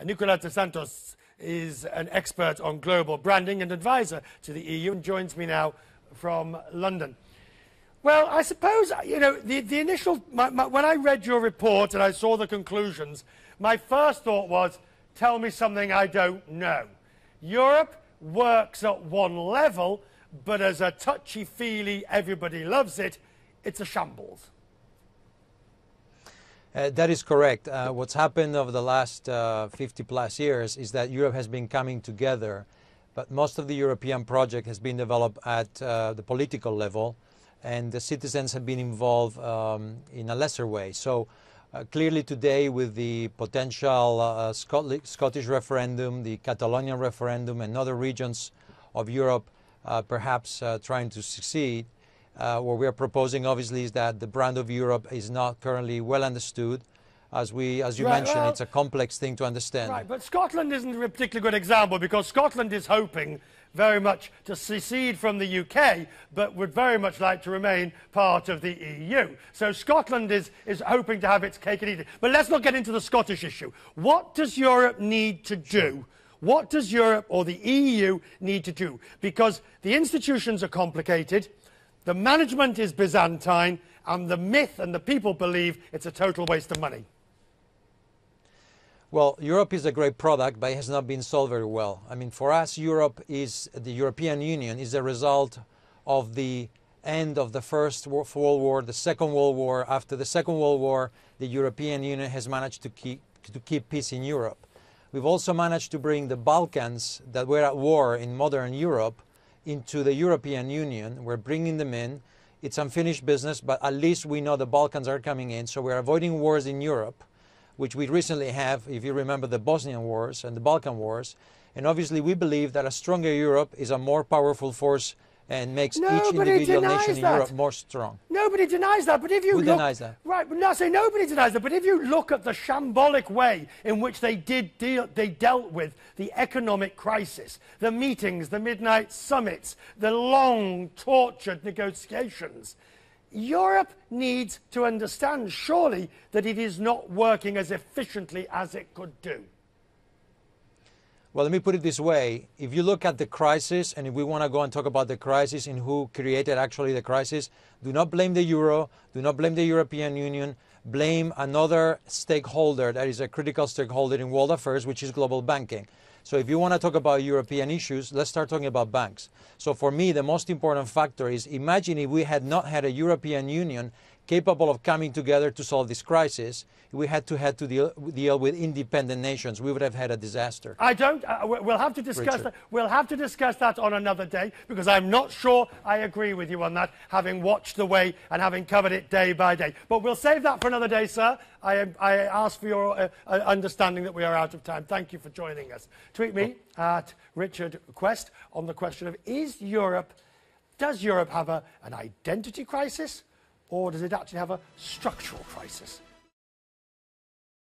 Nicolas Santis is an expert on global branding and advisor to the EU and joins me now from London. Well, I suppose, you know, the initial, when I read your report and I saw the conclusions, my first thought was, tell me something I don't know. Europe works at one level, but as a touchy-feely, everybody loves it, it's a shambles. That is correct. What's happened over the last 50-plus years is that Europe has been coming together, but most of the European project has been developed at the political level, and the citizens have been involved in a lesser way. So clearly today, with the potential Scottish referendum, the Catalonian referendum, and other regions of Europe perhaps trying to succeed, what we are proposing, obviously, is that the brand of Europe is not currently well understood. As you mentioned, well, it's a complex thing to understand. Right, but Scotland isn't a particularly good example because Scotland is hoping very much to secede from the UK, but would very much like to remain part of the EU. So Scotland is hoping to have its cake and eat it. But let's not get into the Scottish issue. What does Europe need to do? What does Europe or the EU need to do? Because the institutions are complicated, the management is Byzantine, and the myth and the people believe it's a total waste of money. Well, Europe is a great product, but it has not been sold very well. I mean, for us, the European Union is a result of the end of the First World War, the Second World War. After the Second World War, the European Union has managed to keep peace in Europe. We've also managed to bring the Balkans that were at war in modern Europe into the European Union. We're bringing them in. It's unfinished business, but at least we know the Balkans are coming in. So we're avoiding wars in Europe, which we recently have, if you remember, the Bosnian wars and the Balkan wars. And obviously we believe that a stronger Europe is a more powerful force and makes each individual nation in Europe more strong. Nobody denies that, but if you denies that? Right, but not say nobody denies that, but if you look at the shambolic way in which they dealt with the economic crisis, the meetings, the midnight summits, the long, tortured negotiations, Europe needs to understand, surely, that it is not working as efficiently as it could do. Well, let me put it this way. If you look at the crisis, and if we want to go and talk about the crisis and who created actually the crisis, do not blame the euro, do not blame the European Union, blame another stakeholder that is a critical stakeholder in world affairs, which is global banking. So if you want to talk about European issues, let's start talking about banks. So for me, the most important factor is imagine if we had not had a European Union capable of coming together to solve this crisis. We had to deal with independent nations. We would have had a disaster. I don't. We'll have to discuss that. We'll have to discuss that on another day because I'm not sure I agree with you on that, having watched the way and having covered it day by day. But we'll save that for another day, sir. I ask for your understanding that we are out of time. Thank you for joining us. Tweet me at Richard Quest on the question of does Europe have an identity crisis, or does it actually have a structural crisis?